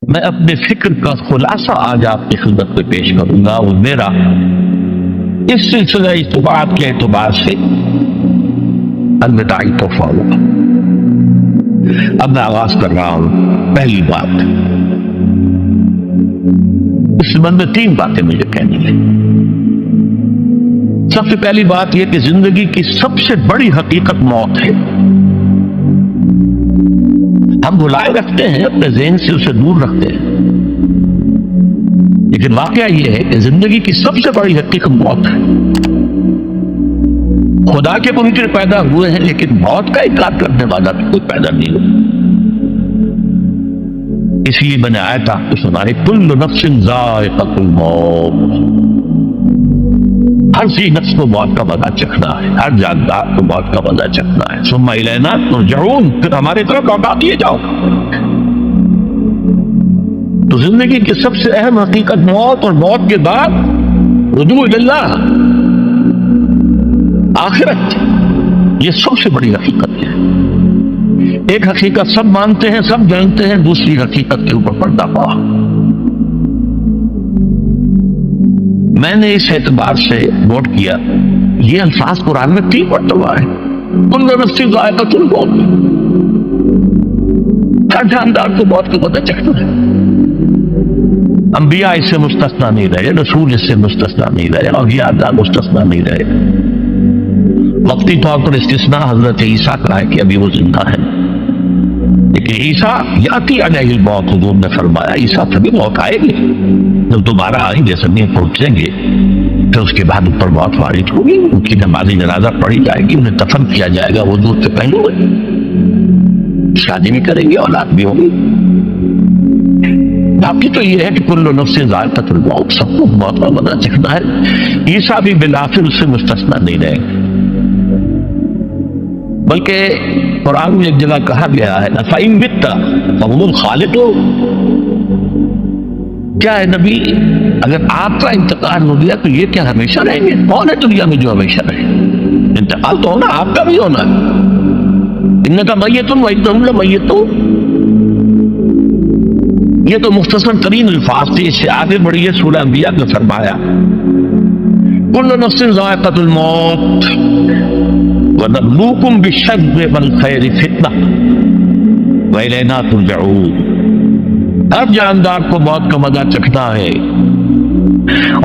میں اپنے فکر کا خلاصہ آج آپ کی خدمت میں پیش کروں گا، وہ میرا اس سلسلہ اجتماعات کے اعتبار سے الوداعی تحفہ ہوگا۔ اب میں آغاز کر رہا ہوں۔ پہلی بات، اس سبب میں 3 باتیں مجھے کہنی ہیں۔ سب سے پہلی بات یہ کہ زندگی کی سب سے بڑی حقیقت موت ہے۔ ہم بلائے رکھتے ہیں، اپنے ذہن سے اسے دور رکھتے ہیں، لیکن واقعہ یہ ہے کہ زندگی کی سب سے بڑی حقیقت موت ہے۔ خدا کے منکر پیدا ہوئے ہیں، لیکن موت کا انکار کرنے والا تو کوئی پیدا نہیں ہوا۔ اس لیے میں نے آیت آپ کو سنائی، کل نفس ذائقۃ الموت، ہر سی نفس کو موت کا مزہ چکھنا ہے، ہر جاندار کو موت کا مزہ چکھنا ہے۔ ثم الینا ترجعون، پھر ہمارے طرف لوٹا دیے جاؤ۔ تو زندگی کی سب سے اہم حقیقت موت، اور موت کے بعد رجوع اللہ، آخرت، یہ سب سے بڑی حقیقت ہے۔ ایک حقیقت سب مانتے ہیں، سب جانتے ہیں، دوسری حقیقت کے اوپر پردہ پڑا۔ میں نے اس اعتبار سے نوٹ کیا، یہ الفاظ قرآن میں 3 مرتبہ ہے، کل نفس ذائقۃ الموت، ہر جاندار کو موت کا مزہ چکھنا ہے۔ انبیاء اس سے مستثنا نہیں رہے، رسول اس سے مستثنا نہیں رہے، اولیاء اللہ مستثنا نہیں رہے۔ وقتی طور پر استثناء حضرت عیسیٰ کا ہے کہ ابھی وہ زندہ ہے، لیکن عیسیٰ یاتی علیہ الموت، حضور نے فرمایا عیسیٰ تبھی موت آئے گی جب دوبارہ آئیں گے، زمین پہنچیں گے، پھر اس کے بعد اوپر موت وارد ہوگی، ان کی نماز جنازہ پڑھی جائے گی، انہیں دفن کیا جائے گا وضو سے پہلے، شادی بھی کریں گے، اولاد بھی ہوگی۔ باقی تو یہ ہے کہ کل نفس ذائقۃ الموت، سب کو موت کا مزہ چکھنا ہے۔ عیسیٰ بھی بالآخر اس سے مستثنا نہیں رہے، بلکہ قرآن میں ایک جگہ کہا گیا ہے فَإِن مِتَّ فَهُمُ الْخَالِدُونَ، کیا ہے نبی اگر آپ کا انتقال ہو گیا تو یہ کیا ہمیشہ رہیں گے؟ کون ہے دنیا میں جو ہمیشہ رہے؟ انتقال تو ہونا، آپ کا بھی ہونا ہے۔ إِنَّكَ مَيِّتٌ وَإِنَّهُمْ لَمَيِّتُونَ، یہ تو مختصر ترین الفاظ تھے، اس سے آگے بڑھیے سورہ انبیاء میں فرمایا كُلُّ نَفْسٍ ذَائِقَةُ الْمَوْتِ وَنَبْلُوكُمْ بِالشَّرِّ وَالْخَيْرِ فِتْنَةً وَإِلَيْنَا تُرْجَعُونَ، ہر جاندار کو موت کا مزہ چکھنا ہے،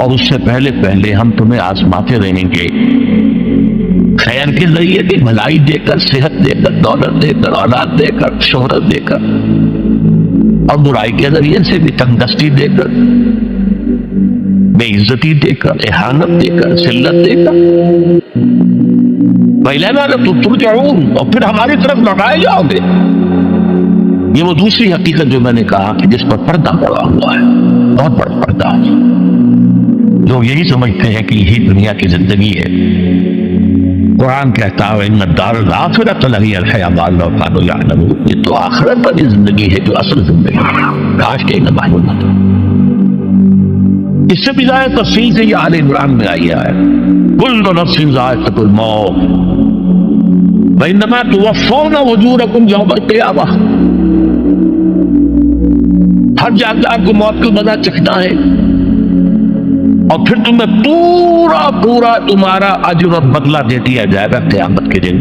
اور اس سے پہلے پہلے ہم تمہیں آزماتے رہیں گے، خیر کے ذریعے بھی، بھلائی دے کر، صحت دے کر، دولت دے کر، اولاد دے کر، شہرت دے کر، اور برائی کے ذریعے سے بھی، تنگدستی دے کر، بے عزتی دے کر، اہانت دے کر، ذلت دے کر، وَإِلَيْنَا تُرْجَعُونَ، اور پھر ہماری طرف لوٹائے جاؤ گے۔ یہ وہ دوسری حقیقت جو میں نے کہا کہ جس پر پردہ پڑا ہوا ہے، بہت بڑا پردہ۔ لوگ یہی سمجھتے ہیں کہ یہی دنیا کی زندگی ہے۔ قرآن کہتا ہے إِنَّ الدَّارَ الْآخِرَةَ لَهِيَ الْحَيَوَانُ لَوْ كَانُوا يَعْلَمُونَ، یہ تو آخرت پر زندگی ہے جو اصل زندگی ہے، کاش کہ انہیں معلوم نہ تھا۔ اس سے بھی زیادہ تفصیل سے یہ آل عمران میں آئی ہے، كُلُّ نَفْسٍ ذَائِقَةُ الْمَوْتِ وَإِنَّمَا تُوَفَّوْنَ أُجُورَكُمْ يَوْمَ الْقِيَامَةِ، ہر جاندار کو موت کا مزہ چکھنا ہے، اور پھر تمہیں پورا پورا تمہارا اجر اور بدلہ دے دیا جائے گا قیامت کے دن۔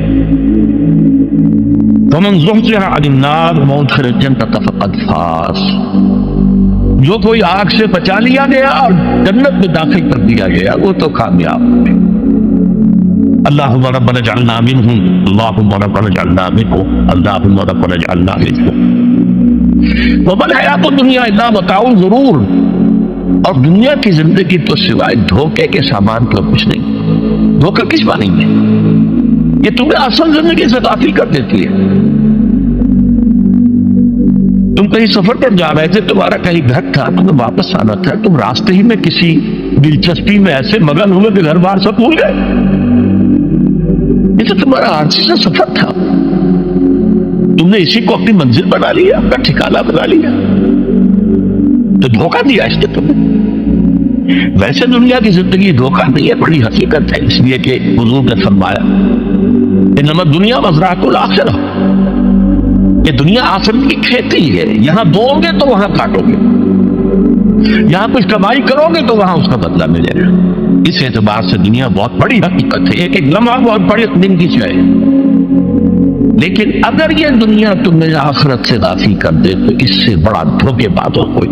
فَمَنْ زُحْزِحَ عَنِ النَّارِ وَأُدْخِلَ الْجَنَّةَ فَقَدْ فَازَ، جو کوئی آگ سے بچا لیا گیا اور جنت میں داخل کر دیا گیا وہ تو کامیاب ہے۔ اللہم ربنا اجعلنا منہم، اللہم ربنا اجعلنا منہم، اللہم ربنا اجعلنا منہم۔ وَمَا الْحَيَاةُ الدُّنْيَا إِلَّا مَتَاعُ الْغُرُورِ، اور دنیا کی زندگی تو سوائے دھوکے کے سامان کا کچھ نہیں۔ دھوکہ کس معنی میں؟ یہ تمہیں اصل زندگی سے غافل کر دیتی ہے۔ تم کہیں سفر پر جا رہے تھے، تمہارا کہیں گھر تھا، تمہیں واپس آنا تھا، تم راستے ہی میں کسی دلچسپی میں ایسے مگن ہوئے کہ گھر بار سب بھول گئے۔ یہ تو تمہارا عارضی سا سفر تھا، تم نے اسی کو اپنی منزل بنا لیا، اپنا ٹھکانہ بنا لیا، تو دھوکہ دیا اس نے تمہیں۔ ویسے دنیا کی زندگی دھوکہ نہیں ہے، بڑی حقیقت ہے، اس لیے کہ حضور نے فرمایا انما الدنیا مزرعۃ الآخرہ، یہ دنیا آخرت کی کھیتی ہے، یہاں بوؤ گے تو وہاں کاٹو گے، یہاں کچھ کمائی کرو گے تو وہاں اس کا بدلہ ملے گا۔ اس اعتبار سے دنیا بہت بڑی حقیقت ہے، ایک ایک لمحہ بہت بڑی دن کی چیز ہے، لیکن اگر یہ دنیا تمہیں آخرت سے غافل کر دے تو اس سے بڑا دھوکے باز ہو کوئی۔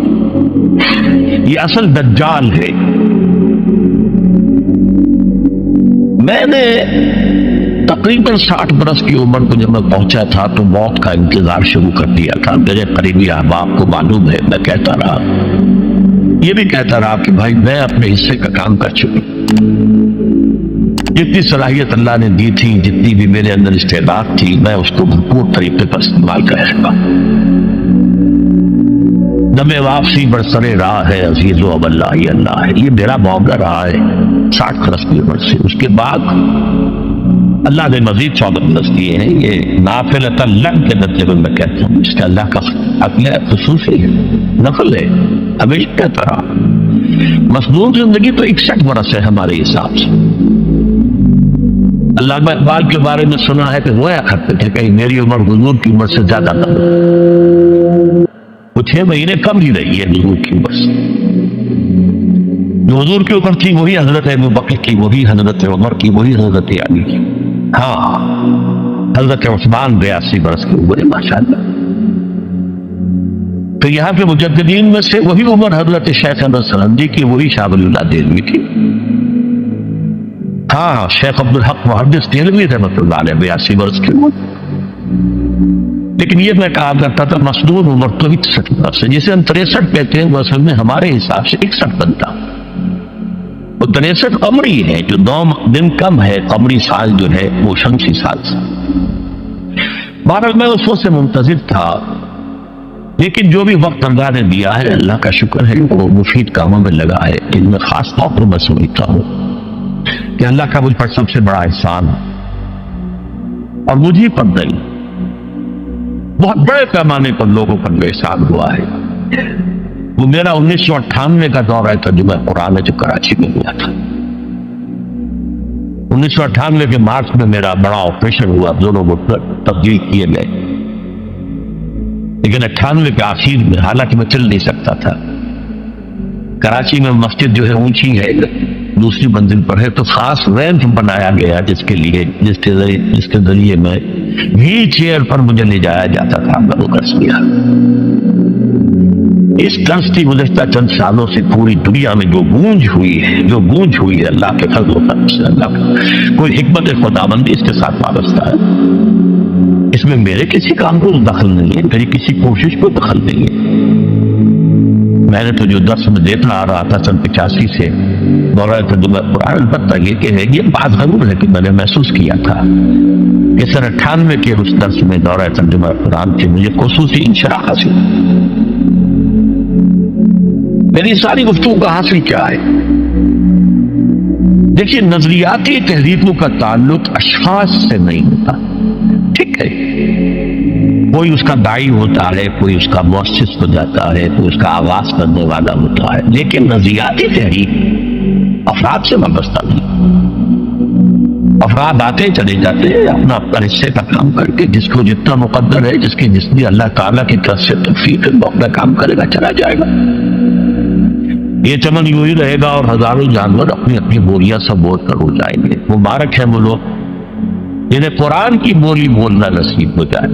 یہ اصل دجال ہے۔ میں نے تقریباً 60 برس کی عمر کو جب میں پہنچا تھا تو موت کا انتظار شروع کر دیا تھا۔ میرے قریبی احباب کو معلوم ہے، میں کہتا رہا، یہ بھی کہتا رہا کہ بھائی میں اپنے حصے کا کام کر چکا، جتنی صلاحیت اللہ نے دی تھی، جتنی بھی میرے اندر استعداد تھی، میں اس کو بھرپور طریقے پر استعمال کروں گا۔ دم واپسی برسر راہ ہے عزیز و اللہ ہی اللہ ہے، یہ میرا معاملہ رہا ہے 60 برس کی عمر سے۔ اس کے بعد اللہ نے مزید 14 برس دیے ہیں، یہ نافلۃ اللہ کے نتیجے میں کہتا ہوں، اس کا اللہ کا عقل خصوصی ہے، نفل ہے، ہمیشہ کہتا رہا۔ مصنون زندگی تو 61 برس ہے ہمارے حساب سے۔ علامہ اقبال کے بارے میں سنا ہے کہ رویا کرتے تھے کہ میری عمر حضور کی عمر سے زیادہ نہ ہو، وہ 6 مہینے کم ہی رہی ہے حضور کی عمر سے۔ جو حضور کی عمر تھی وہی حضرت ابو بکر کی، وہی حضرت عمر کی، وہی حضرت علی کی، ہاں حضرت عثمان 82 برس کی عمر ہے ماشاءاللہ۔ تو یہاں پہ مجددین میں سے وہی عمر حضرت شیخ احمد سرندی کی، وہی شاہ ولی اللہ دہلوی کی، ہاں شیخ عبدالحق محدث دہلوی رحمۃ اللہ علیہ 82 برس کی عمر۔ لیکن یہ میں کہا کرتا تھا مصنون عمر تو 61 برس ہے، جسے ہم 63 کہتے ہیں وہ اصل میں ہمارے حساب سے 61 بنتا۔ وہ 63 قمری ہے، جو 2 دن کم ہے، قمری سال جو ہے وہ شمسی سال سے۔ بہرحال میں اس وقت سے منتظر تھا، لیکن جو بھی وقت اللہ نے دیا ہے اللہ کا شکر ہے، وہ مفید کاموں میں لگا ہے۔ ان میں خاص طور پر میں سمجھتا ہوں کہ اللہ کا مجھ پر سب سے بڑا احسان، اور مجھے پر نہیں، بہت بڑے پیمانے پر لوگوں پر بے احسان ہوا ہے، وہ میرا 1998 کا دورہ ترجمہ قرآن ہے جو کراچی میں ہوا تھا۔ 1998 کے مارچ میں میرا بڑا آپریشن ہوا، دونوں گھٹنے تبدیل کیے گئے، لیکن 98 کے آخر میں، حالانکہ میں چل نہیں سکتا تھا، کراچی میں مسجد جو ہے اونچی ہے، دوسری منزل پر ہے، تو خاص ریمپ بنایا گیا جس کے ذریعے میں ویل چیئر پر مجھے لے جایا جاتا تھا۔ میں وہ قرض کیا، اس قرض کی گزشتہ چند سالوں سے پوری دنیا میں جو گونج ہوئی ہے اللہ کے فضل و کرم سے، اللہ کا کوئی حکمت خداوندی اس کے ساتھ وابستہ ہے۔ اس میں میرے کسی کام کو دخل نہیں ہے، میری کسی کوشش کو دخل نہیں ہے۔ میں نے تو جو درس میں دیتا آ رہا تھا 85 سے دورہ ترجمہ قرآن، البتہ یہ بات ضرور ہے کہ میں نے محسوس کیا تھا کہ سن 98 کے اس درس میں دورہ ترجمہ قرآن سے مجھے خصوصی انشراح حاصل۔ میری ساری گفتگو کا حاصل کیا ہے؟ دیکھیے، نظریاتی تحریکوں کا تعلق اشخاص سے نہیں ہوتا، ٹھیک ہے، کوئی اس کا داعی ہوتا ہے، کوئی اس کا مؤسس ہو جاتا ہے، کوئی اس کا آغاز کرنے والا ہوتا ہے، لیکن نظریاتی تحریک افراد سے وابستہ نہیں۔ افراد آتے چلے جاتے ہیں اپنا حصے کا کام کر کے، جس کو جتنا مقدر ہے، جس نے اللہ تعالیٰ کی طرف سے توفیق ہے، وہ اپنا کام کرے گا، چلا جائے گا۔ یہ چمن یوں ہی رہے گا اور ہزاروں جانور اپنی اپنی بولیاں سب بول کر ہو جائیں گے۔ مبارک ہے وہ لوگ جنہیں قرآن کی بولی بولنا نصیب ہو جائے۔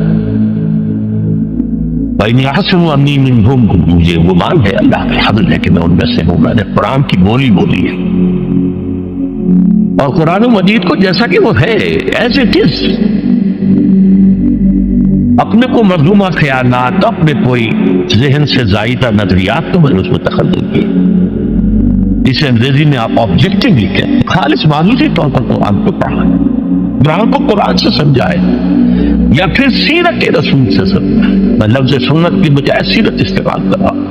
بھائی حسن امنی منہم، مجھے گمان ہے، اللہ کا حمد ہے کہ میں ان میں سے ہوں، میں نے قرآن کی بولی بولی ہے، اور قرآن مجید کو جیسا کہ وہ ہے ایز اٹ از، اپنے کو مظلومہ خیالات، اپنے کوئی ذہن سے زائدہ نظریات تو میں نے اس میں دخل نہیں کی، اسے انگریزی میں آپ آبجیکٹیولی کہتے ہیں، خالص معلومی طور پر قرآن کو پڑھا، قرآن کو قرآن سے سمجھائے، یا پھر سیرت رسول سے سمجھائے۔ میں لفظ سنت کی بجائے سیرت استعمال کر رہا ہوں۔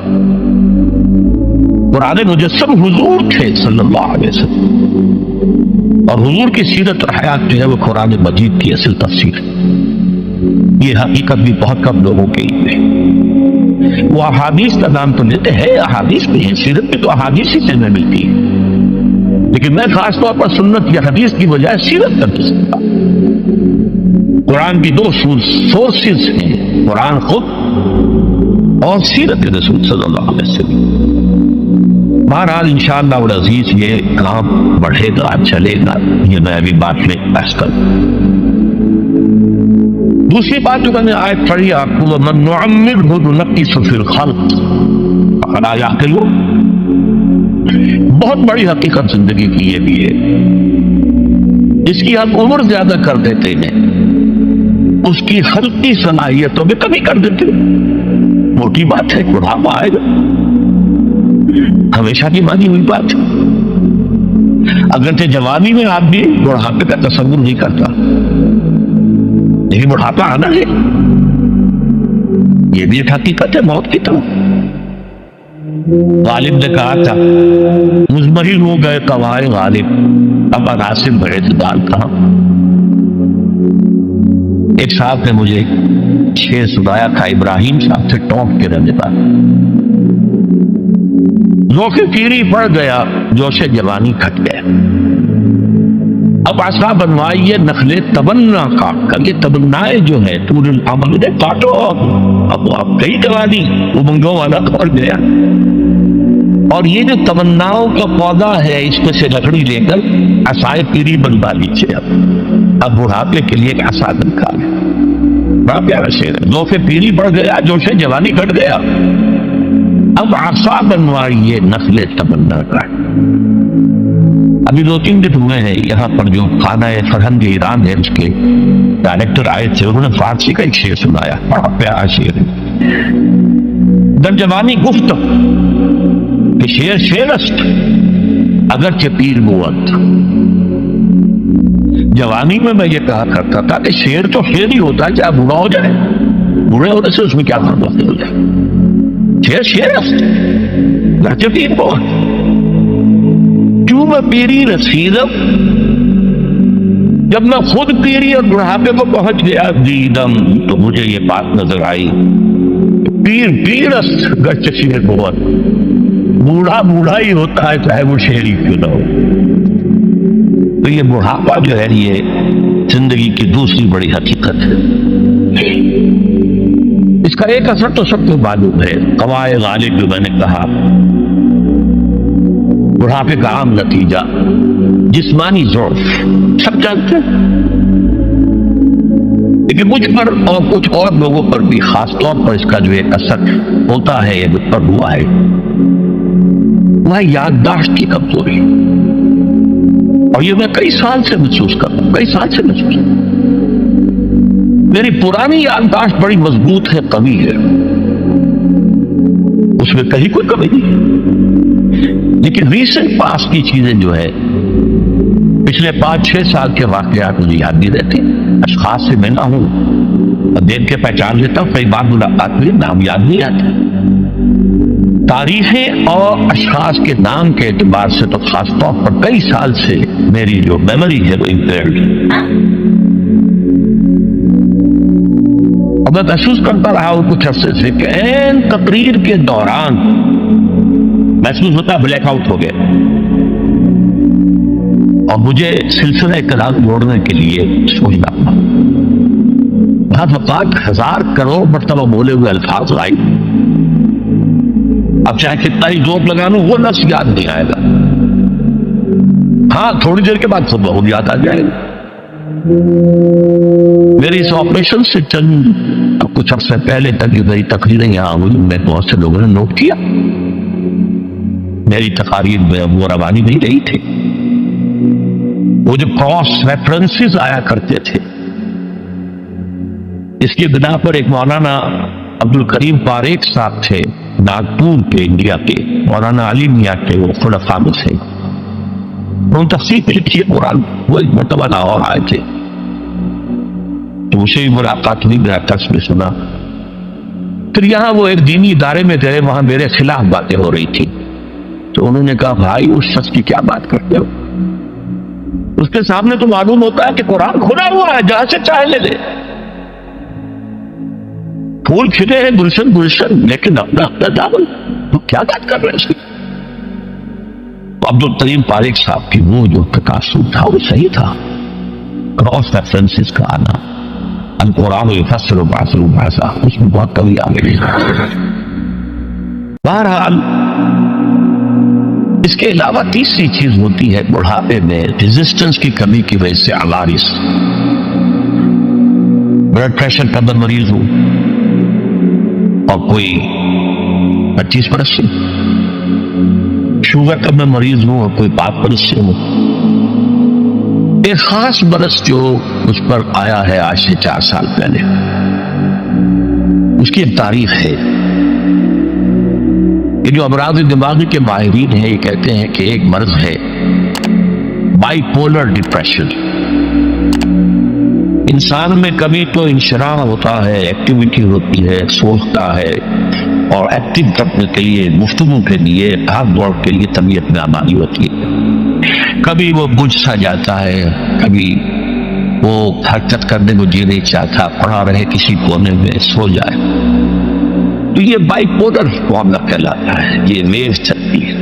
قرآن مجسم حضور تھے صلی اللہ علیہ وسلم، اور حضور کی سیرت اور حیات جو ہے وہ قرآن مجید کی اصل تفسیر ہے۔ یہ حقیقت بھی بہت کم لوگوں کے علم ہے۔ وہ احادیث کا نام تو لیتے ہیں، احادیث بھی ہیں، سیرت میں تو احادیث ہی سے میں ملتی ہے، لیکن میں خاص طور پر سنت یا حدیث کی بجائے سیرت کا استعمال۔ قرآن کی دو سورسز ہیں، قرآن خود اور سیرت رسول صلی اللہ علیہ وسلم۔ بہرحال انشاءاللہ العزیز یہ کام بڑھے گا، چلے گا، یہ میں ابھی بات میں بحث کروں۔ دوسری بات جو میں نے آیت پڑھی آپ کو، وَمَن نُعَمِّرْهُ نُنَقِّصْهُ فِي الْخَلْقِ فَلَا يَعْقِلُونَ، بہت بڑی حقیقت زندگی کی یہ بھی ہے، جس کی ہم عمر زیادہ کر دیتے ہیں اس کی خلقی صلاحیتوں میں کمی کر دیتے ہیں۔ موٹی بات ہے، بڑھاپا آئے گا، ہمیشہ کی مانی ہوئی بات ہے۔ اگرچہ جوانی میں آدمی بڑھاپے کا تصور نہیں کرتا، لیکن بڑھاپا آنا ہے، یہ بھی ایک حقیقت ہے موت کی طرح۔ غالب نے کہا تھا مزمحل ہو گئے قوائے غالب، اب عناصر بڑے اعتدال کہاں۔ ایک صاحب نے مجھے شعر سنایا تھا، ابراہیم صاحب سے ٹونک کے رہنے کا، ذوق پیری پڑ گیا، جوش جوانی کھٹ گیا، اب عصا بنوائیے نخلے تمنا کاٹ کر، یہ تمنائے جو ہے طول العمل نے کاٹو، اب آپ کئی جوانی امنگوں والا کھڑ گیا، اور یہ جو تمناؤں کا پودا ہے اس میں سے لکڑی لے کر عصائے پیری بنوا لیجیے، اب بڑھاپے کے لیے ایک عصا نکالے۔ بڑا پیارا شعر ہے، ذوق پیری بڑھ گیا، جوش جوانی کٹ گیا، اب عصا بنوائیے نخل تمنا کاٹ۔ ابھی 2-3 دن ہوئے ہیں یہاں پر جو خانہ فرہنگ ایران ہے اس کے ڈائریکٹر آئے تھے، انہوں نے فارسی کا ایک شعر سنایا، بڑا پیارا شعر ہے، در جوانی گفت کہ شعر شعرست اگرچہ پیر بود۔ جوانی میں میں یہ کہا کرتا تھا کہ شعر تو شعر ہی ہوتا ہے، چاہے بوڑھا ہو جائے، بوڑھے ہونے سے اس میں کیا فرق ہو جائے، شعر شعرست اگرچہ پیر بود۔ کیوں میں پیری رسیدم، جب میں خود پیری اور بڑھاپے کو پہنچ گیا، دیدم تو مجھے یہ بات نظر آئی، پیر پیرست اگرچہ شعر بود، بوڑھا بوڑھا ہی ہوتا ہے چاہے وہ شعر ہی کیوں نہ ہو۔ تو یہ بڑھاپا جو ہے یہ زندگی کی دوسری بڑی حقیقت ہے۔ اس کا ایک اثر تو سب کو معلوم ہے، قوائے غالب جو میں نے کہا، بڑھاپے کا عام نتیجہ جسمانی ضعف، سب جانتے ہیں، لیکن مجھ پر اور کچھ اور لوگوں پر بھی خاص طور پر اس کا جو ایک اثر ہوتا ہے، یہ مجھ پر ہوا ہے، وہ یادداشت کی کمزوری، اور یہ میں کئی سال سے محسوس کر رہا ہوں، کئی سال سے محسوس۔ میری پرانی یادداشت بڑی مضبوط ہے، قوی ہے، اس میں کہیں کوئی کمی نہیں، لیکن ریسنٹ پاس کی چیزیں جو ہے، پچھلے 5-6 سال کے واقعات مجھے یاد نہیں رہتے، اشخاص سے ملنا ہوں اور دیکھ کے پہچان لیتا ہوں، کئی بار ملاقات ہوئی، نام یاد نہیں آتا، تاریخیں اور اشخاص کے نام کے اعتبار سے تو خاص طور پر کئی سال سے میری جو میموری ہے وہ امپیئرڈ ہے، اور میں محسوس کرتا رہا ہوں کچھ عرصے سے کہ این تقریر کے دوران محسوس ہوتا بلیک آؤٹ ہو گیا، اور مجھے سلسلہ کلام جوڑنے کے لیے سوچنا پڑا، بعض اوقات 1000 کروڑ مرتبہ بولے ہوئے الفاظ آئی، اب چاہے کتنا ہی ذوق لگا لوں وہ لفظ یاد نہیں آئے گا، ہاں تھوڑی دیر کے بعد سب بہت یاد آ جائے گا۔ میری اس آپریشن سے چند کچھ عرصے پہلے تک جو میری تقریریں یہاں ہوئی، میں بہت سے لوگوں نے نوٹ کیا، میری تقاریر میں وہ روانی نہیں رہی تھی، وہ جو کراس ریفرنسز آیا کرتے تھے، اس کی بنا پر ایک مولانا عبدالکریم پاریک صاحب تھے ناگپور کے، انڈیا کے، مولانا علی میاں کے، وہ خلفاء میں سے، انہوں نے تفسیر کی قرآن، وہ ایک مرتبہ لاہور آئے تھے، تو اسے بھی ملاقات ہوئی، میرا قص میں سنا، پھر یہاں وہ ایک دینی ادارے میں گئے، وہاں میرے خلاف باتیں ہو رہی تھی، تو انہوں نے کہا بھائی اس شخص کی کیا بات کرتے ہو، اس کے سامنے تو معلوم ہوتا ہے کہ قرآن کھلا ہوا ہے، جہاں سے چاہے لے لے، پھول کھلے ہیں گلشن گلشن، لیکن اپنا اپنا دامن، تو کیا بات کر رہے ہیں اس کی۔ عبدالکریم پاریک صاحب کی وہ جو تقاصر تھا وہ صحیح تھا، کراس ریفرنسز کا آنا، القرآن یفسر بعضہ بعضا، اس میں بہت کمی آ گئی۔ بہرحال اس کے علاوہ تیسری چیز ہوتی ہے بڑھاپے میں ریزسٹنس کی کمی کی وجہ سے عوارض۔ بلڈ پریشر کا میں مریض ہوں اور کوئی 25 برس سے، شوگر کا میں مریض ہوں اور کوئی 5 برس سے ہوں۔ ایک خاص برس جو اس پر آیا ہے آج سے 4 سال پہلے، اس کی ایک تاریخ ہے۔ یہ جو امراض دماغی کے ماہرین ہیں یہ کہتے ہیں کہ ایک مرض ہے بائی پولر ڈپریشن۔ انسان میں کبھی تو انشراح ہوتا ہے، ایکٹیویٹی ہوتی ہے، سوچتا ہے اور ایکٹیو کرنے کے لیے، گفتگو کے لیے، بھاگ دوڑ کے لیے طبیعت میں آمادی ہوتی ہے۔ کبھی وہ بجھ سا جاتا ہے، کبھی وہ حرکت کرنے کو جی نہیں چاہتا، پڑا رہے کسی کونے میں، سو جائے۔ تو یہ بائی پولر معاملہ کہلاتا ہے، یہ ویو چلتی ہے۔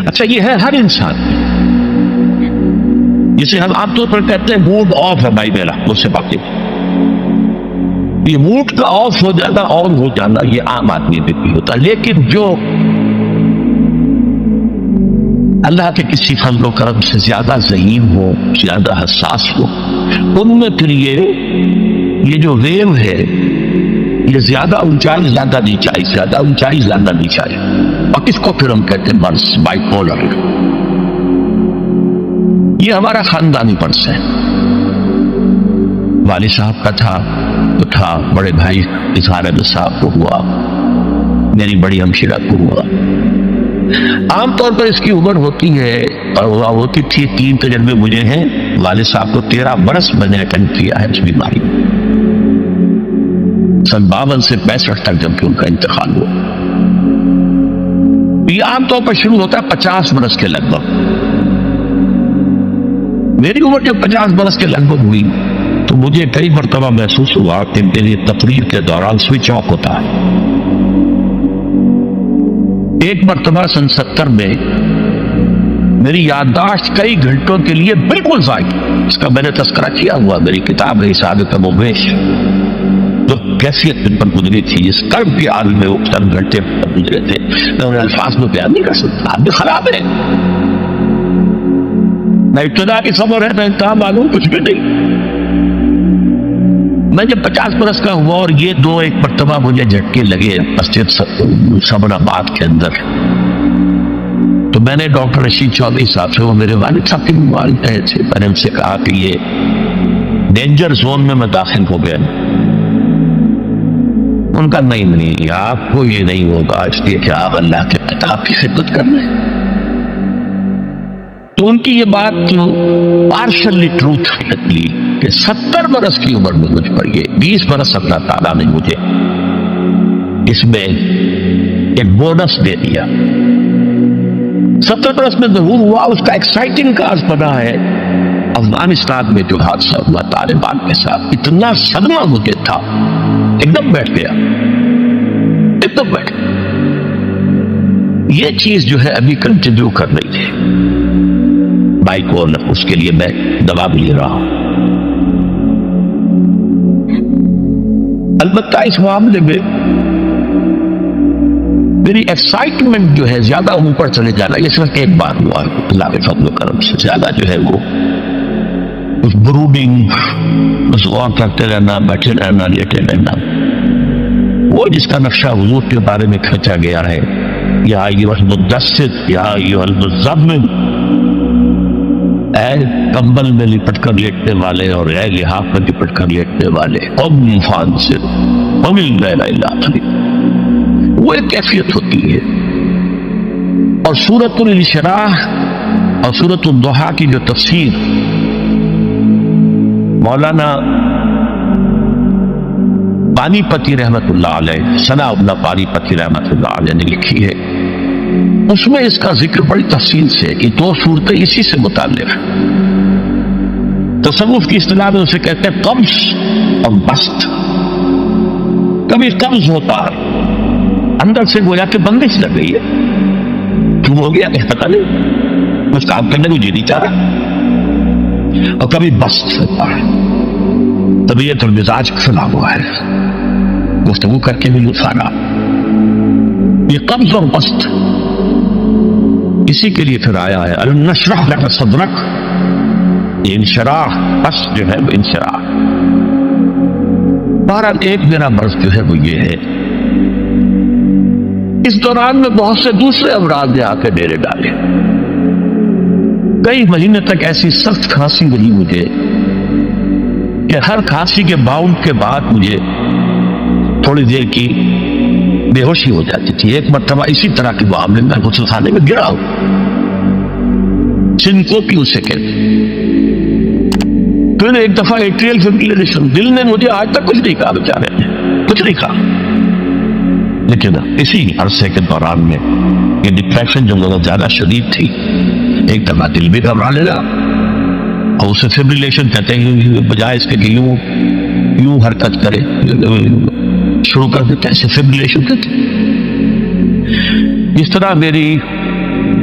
اچھا یہ ہے ہر انسان میں، جسے ہم عام طور پر کہتے ہیں موڈ آف ہے بھائی میرا، مجھ سے باقی یہ موڈ کا آف ہو جانا، آن ہو جانا، یہ عام آدمی میں بھی ہوتا ہے۔ لیکن جو اللہ کے کسی فضل و کرم سے زیادہ ذہین ہو، زیادہ حساس ہو، ان میں پھر یہ جو ویو ہے یہ زیادہ اونچائی زیادہ نیچائی، زیادہ اونچائی زیادہ نیچائی، اور کس کو پھر ہم کہتے ہیں مرض، بائی پولر۔ یہ ہمارا خاندانی مرض ہے۔ والد صاحب کا تھا تو تھا، بڑے بھائی اظہار احمد صاحب کو ہوا، میری بڑی ہمشیرہ کو ہوا۔ عام طور پر اس کی عمر ہوتی ہے اور ہوتی تھی، 3 تجربے مجھے ہیں، والد صاحب کو 13 برس میں نے اٹینڈ کیا ہے اس بیماری میں، سن 52 سے 65 تک جب کہ ان کا انتقال ہوا۔ یہ عام طور پر شروع ہوتا ہے 50 برس کے لگ بھگ۔ میری عمر جب 50 برس کے لگ بھگ ہوئی تو مجھے کئی مرتبہ محسوس ہوا کہ میری تقریر کے دوران سوئچ آف ہوتا ہے۔ ایک مرتبہ سن 70 میں میری یادداشت کئی گھنٹوں کے لیے بالکل ضائع، اس کا میں نے تذکرہ کیا ہوا، میری کتاب ہے حساب کم و بیش، جو کیفیت ان پر گزری تھی، جس کرب کے عالم میں وہ چند گھنٹے گزرے تھے، میں انہیں الفاظ میں بیان نہیں کر سکتا۔ آپ بھی خراب ہے، نہ ابتدا کی خبر ہے نہ انتہا معلوم، کچھ بھی نہیں۔ میں جب 50 برس کا ہوا اور یہ دو ایک مرتبہ مجھے جھٹکے لگے مسجد سبن آباد کے اندر، تو میں نے ڈاکٹر رشید چودھری صاحب سے، وہ میرے والد صاحب کے والد تھے، میں نے ان سے کہا کہ یہ ڈینجر زون میں داخل ہو گیا۔ ان کا نہیں، آپ کو یہ نہیں ہوگا، اس لیے کہ آپ اللہ کے کتاب کی خدمت کر رہے ہیں۔ تو ان کی یہ بات پارشلی ٹروتھ نکلی کہ 70 برس کی عمر میں مجھ پر یہ 20 برس اللہ تعالیٰ نے مجھے اس میں ایک بونس دے دیا۔ 70 برس میں ظہور ہوا، اس کا ایکسائٹنگ کاز بنا ہے افغانستان میں جو حادثہ ہوا طالبان کے ساتھ، اتنا صدمہ مجھے تھا، ایک دم بیٹھ گیا، ایک دم بیٹھ گیا۔ یہ چیز جو ہے ابھی کنٹینیو کر رہی ہے بائک کو، اس کے لیے میں دوا بھی لے رہا ہوں۔ البتہ اس معاملے میں میری ایکسائٹمنٹ جو ہے زیادہ اوپر چلے جانا، یہ صرف ایک بار ہوا اللہ کے فضل و کرم سے، زیادہ جو ہے وہ اس بروڈنگ، اس غور کرتے رہنا، بیٹھے رہنا، لیٹے رہنا، وہ جس کا نقشہ حضور کے بارے میں کھینچا گیا ہے، یا ایھا المدثر یا ایھا المزمل، اے کمبل میں لپٹ کر لیٹنے والے اور اے لحاف میں لپٹ کر لیٹنے والے، قم فانذر ومن اللیل الا قلیلا، وہ ایک کیفیت ہوتی ہے۔ اور سورۃ الانشراح اور سورۃ الضحیٰ کی جو تفسیر مولانا پانی پتی رحمت اللہ علیہ، ثناء اللہ پانی پتی رحمت اللہ علیہ نے لکھی ہے، اس میں اس کا ذکر بڑی تفصیل سے کہ 2 صورتیں اسی سے متعلق ہیں۔ تصوف کی اصطلاح میں اسے کہتے ہیں قبض اور بسط۔ کبھی قبض ہوتا ہے، اندر سے گویا کہ بندش لگ گئی ہے، کیوں ہو گیا کہ پتہ نہیں، کچھ کام کرنے کو جی نہیں چاہ رہا، اور کبھی بسط ہوتا ہے، طبیعت اور مزاج کھلا ہوا ہے، گفتگو کر کے بھی لطف آ رہا۔ یہ قبض اور بسط اسی کے لیے پھر آیا ہے الم نشرح لک صدرک، یہ انشراح، بسط جو ہے وہ انشراح۔ بہرحال ایک میرا مرض جو ہے وہ یہ ہے، اس دوران میں بہت سے دوسرے امراض نے آ کے ڈیرے ڈالے، کئی مہینے تک ایسی سخت کھانسی رہی مجھے کہ ہر کھانسی کے باؤنڈ کے بعد مجھے تھوڑی دیر کی بے ہوشی ہو جاتی تھی۔ ایک مرتبہ اسی طرح کے معاملے میں غسل خانے میں گرا ہوں، سنکوپی اسے کہتے، پھر ایک دفعہ ایٹریل فبریلیشن، دل نے مجھے آج تک کچھ نہیں کہا، بیچارے نے کچھ نہیں کہا، لیکن اسی عرصے کے دوران میں یہ ڈپریشن جو بہت زیادہ شدید تھی، ایک دفعہ دل بھی گھبرا لینا، اور اسے فبریلیشن کہتے ہیں، بجائے اس کے کہ یوں حرکت کرے شروع کر دیتے ہیں، فبریلیشن کہتے ہیں۔ اس طرح میری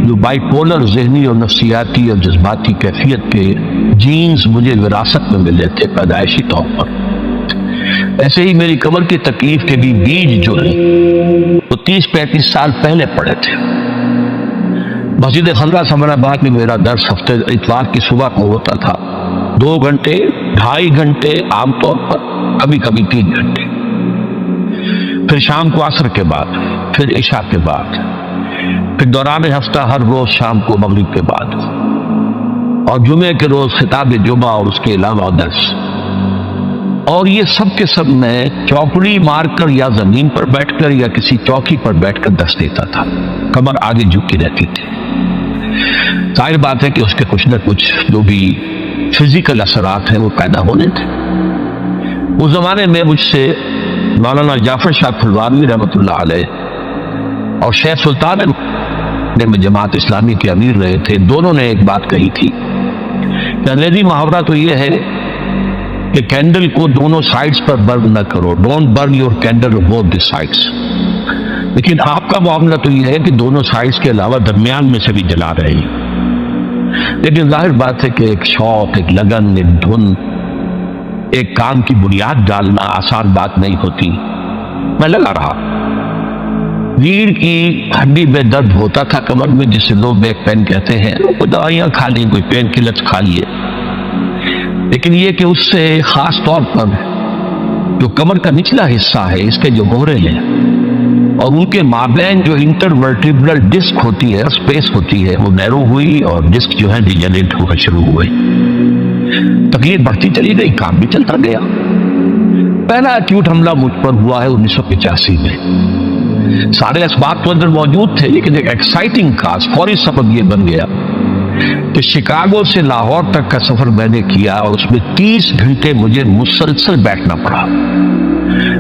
جو بائی پولر ذہنی اور نفسیاتی اور جذباتی کیفیت کے جینز مجھے وراثت میں ملے تھے پیدائشی طور پر، ایسے ہی میری کمر کی تکلیف کے بھی بیج جو ہیں وہ 30-35 سال پہلے پڑے تھے۔ مسجد خضرہ ثمر آباد میں میرا درس ہفتے اتوار کی صبح کو ہوتا تھا، 2 گھنٹے 2.5 گھنٹے عام طور پر، کبھی کبھی 3 گھنٹے، پھر شام کو عصر کے بعد، پھر عشاء کے بعد، پھر دوران ہفتہ ہر روز شام کو مغرب کے بعد، اور جمعے کے روز خطاب جمعہ اور اس کے علاوہ درس۔ اور یہ سب کے سب میں چوکڑی مار کر یا زمین پر بیٹھ کر یا کسی چوکی پر بیٹھ کر درس دیتا تھا، کمر آگے جھکی رہتی تھی۔ ظاہر بات ہے کہ اس کے کچھ نہ کچھ جو بھی فزیکل اثرات ہیں وہ پیدا ہونے تھے۔ اس زمانے میں مجھ سے مولانا جعفر شاہ پھلواری رحمۃ اللہ علیہ اور شیخ سلطان میں جماعت اسلامی کے امیر رہے تھے، دونوں نے ایک بات کہی تھی کہ انگریزی محاورہ تو یہ ہے کہ کینڈل کو دونوں سائڈز پر برن نہ کرو، don't burn your candle both the sides, لیکن آپ کا معاملہ تو یہ ہے کہ دونوں سائڈز کے علاوہ درمیان میں سے بھی جلا رہے ہیں۔ لیکن ظاہر بات ہے کہ ایک شوق، ایک لگن، ایک دھن، ایک کام کی بنیاد ڈالنا آسان بات نہیں ہوتی۔ میں لگا رہا، ریڑھ کی ہڈی میں درد ہوتا تھا کمر میں، جسے لو بیک پین کہتے ہیں، کوئی دوائیاں کھا لی، کوئی پین کلرز کھا لیے، لیکن یہ کہ اس سے خاص طور پر جو کمر کا نچلا حصہ ہے، اس کے جو گہرے ہیں اور ان کے مابین جو انٹرورٹیبرل ڈسک ہوتی ہے، اسپیس ہوتی ہے، وہ نیرو ہوئی اور ڈسک جو ہے ڈیجنریٹ ہونا شروع ہوئی۔ تکلیف بڑھتی چلی گئی، کام بھی چلتا گیا۔ پہلا ایکیوٹ حملہ مجھ پر ہوا ہے 1985 میں۔ سارے اسباب تو اندر موجود تھے، لیکن ایک ایکسائٹنگ کاز، فوری سبب یہ بن گیا کہ شکاگو سے لاہور تک کا سفر میں نے کیا اور اس میں 30 گھنٹے مجھے مسلسل بیٹھنا پڑا۔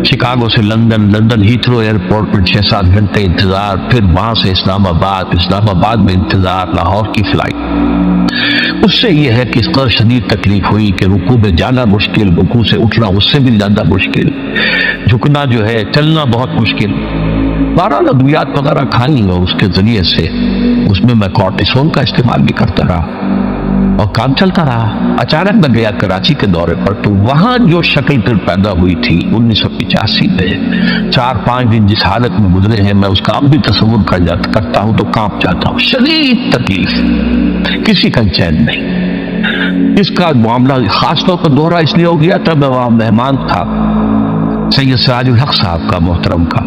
شکاگو سے لندن، لندن ہیتھرو ایئرپورٹ پر 6-7 گھنٹے انتظار، پھر وہاں سے اسلام آباد، اسلام آباد میں انتظار، لاہور کی فلائٹ۔ اس سے یہ ہے کہ اس قدر شدید تکلیف ہوئی کہ رکوع میں جانا مشکل، رکوع سے اٹھنا اس سے بھی زیادہ مشکل، جھکنا جو ہے، چلنا بہت مشکل۔ 12 ادویات وغیرہ کھانی اور اس کے ذریعے سے اس میں میں کورٹیسون کا استعمال بھی کرتا رہا اور کام چلتا رہا۔ اچانک میں گیا کراچی کے دورے پر، تو وہاں جو شکل پھر پیدا ہوئی تھی 1985 میں، 4-5 دن جس حالت میں گزرے ہیں، میں اس کا اب بھی تصور کرتا ہوں تو کانپ جاتا ہوں۔ شدید تکلیف، کسی کا چین نہیں۔ اس کا معاملہ خاص طور پر دوہرا اس لیے ہو گیا تھا، میں وہاں مہمان تھا سید سراج الحق صاحب کا، محترم کا۔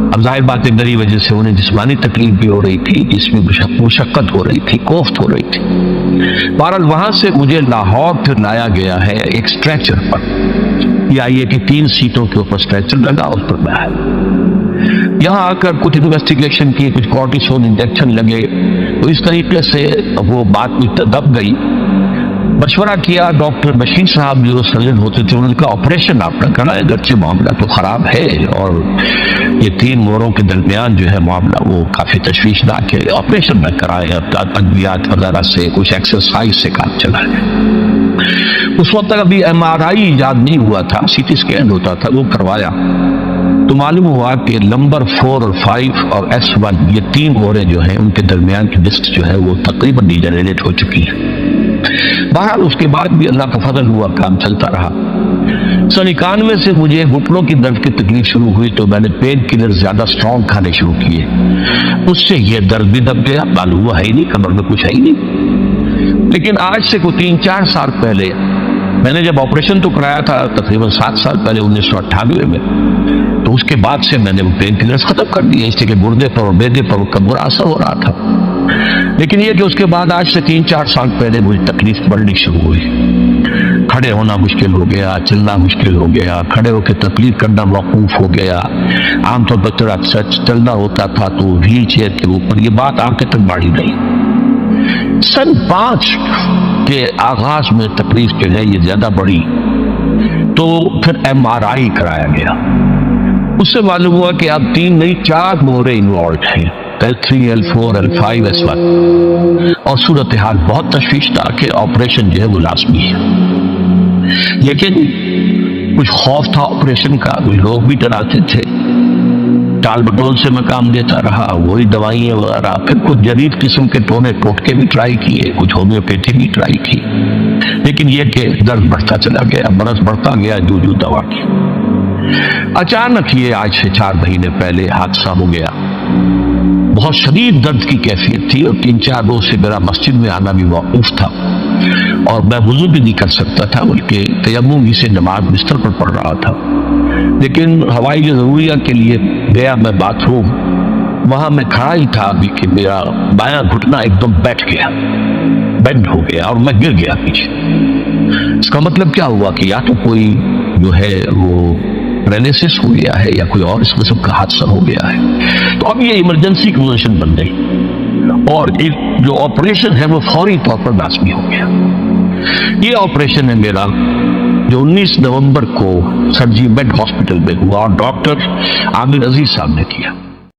اب ظاہر بات ہے میری وجہ سے انہیں جسمانی تکلیف بھی ہو رہی تھی، جس میں مشقت ہو رہی تھی، کوفت ہو رہی تھی۔ بہرحال وہاں سے مجھے لاہور پھر لایا گیا ہے ایک اسٹریچر پر، یہ آئیے کہ 3 سیٹوں کے اوپر اسٹریچر لگا، اس پر میں آیا۔ یہاں آ کر کچھ انویسٹیگیشن کی، کچھ کورٹیسون انجیکشن لگے، تو اس طریقے سے وہ بات مجھ تک دب گئی۔ مشورہ کیا، ڈاکٹر بشیر صاحب جو سرجن ہوتے تھے، انہوں نے کہا آپریشن آپ نے کرنا ہے، اگرچہ معاملہ تو خراب ہے اور یہ 3 موروں کے درمیان جو ہے معاملہ وہ کافی تشویشناک ہے، آپریشن نہ کرائے، ادویات وغیرہ سے، کچھ ایکسرسائز سے کام چلائے۔ اس وقت تک ابھی MRI ایجاد نہیں ہوا تھا، CT اسکین ہوتا تھا، وہ کروایا تو معلوم ہوا کہ نمبر 4 اور 5 اور S1 یہ 3 موریں جو ہیں ان کے درمیان کی ڈسک جو ہے وہ تقریباً ڈیجنریٹ ہو چکی ہے۔ بہرحال اس کے بعد بھی اللہ کا فضل ہوا، کام چلتا رہا۔ سن 91 سے مجھے گھٹنوں کی درد کی تکلیف شروع ہوئی تو میں نے پین کلر زیادہ اسٹرانگ کھانے شروع کیے، اس سے یہ درد بھی دب گیا، معلوم ہوا ہے ہی نہیں، کمر میں کچھ ہے ہی نہیں۔ لیکن آج سے کوئی 3-4 سال پہلے میں نے جب آپریشن تو کرایا تھا تقریباً 7 سال پہلے 1998 میں، تو اس کے بعد سے میں نے وہ پین کلرز ختم کر دیے، اس لیے کہ گردے پر اور بیدے پر کا برا اثر ہو رہا تھا۔ لیکن یہ کہ اس کے بعد آج سے 3-4 سال پہلے مجھے تکلیف بڑھنی شروع ہوئی، کھڑے ہونا مشکل ہو گیا، چلنا مشکل ہو گیا، کھڑے ہو کے تقریر کرنا موقوف ہو گیا۔ عام طور پر اکثر چلنا ہوتا تھا تو ویل چیئر کے اوپر، یہ بات آنکھیں تک بڑھی نہیں۔ سن 5 کے آغاز میں تکلیف جو ہے یہ زیادہ بڑھی تو پھر MRI کرایا گیا، اس سے معلوم ہوا کہ اب 3 نہیں 4 مہرے انوالوڈ ہیں، L3 L4 L5 S1، اور صورتحال بہت تشویشناک ہے، آپریشن جو ہے وہ لازمی ہے۔ لیکن کچھ خوف تھا آپریشن کا، کچھ لوگ بھی ڈراتے تھے، ٹال بٹول سے میں کام دیتا رہا، وہی دوائیں وغیرہ، پھر کچھ جدید قسم کے ٹوٹکے بھی ٹرائی کیے، کچھ ہومیوپیتھی بھی ٹرائی کی، لیکن یہ کہ درد بڑھتا چلا گیا، مرض بڑھتا گیا جو دوا کی۔ اچانک یہ آج سے 4 مہینے پہلے حادثہ ہو گیا، بہت شدید درد کی کیفیت تھی اور 3-4 روز سے میرا مسجد میں آنا بھی موقوف تھا، اور میں وضو بھی نہیں کر سکتا تھا بلکہ تیمم ہی سے نماز بستر پر پڑھ رہا تھا۔ لیکن ہوائی ضروریات کے لیے گیا میں باتھ روم، وہاں میں کھڑا ہی تھا ابھی کہ میرا بایاں گھٹنا ایک دم بیٹھ گیا، بینڈ ہو گیا اور میں گر گیا پیچھے۔ اس کا مطلب کیا ہوا کہ یا تو کوئی جو ہے وہ پیرالائسس ہو گیا ہے یا کوئی اور اس قسم کا حادثہ ہو گیا ہے، تو اب یہ ایمرجنسی کی پوزیشن بن گئی اور جو آپریشن ہے وہ فوری طور پر لازمی ہو گیا۔ یہ آپریشن ہے میرا جو 19 نومبر کو سرجی میڈ ہاسپٹل میں ہوا اور ڈاکٹر عامر عزیز صاحب نے کیا۔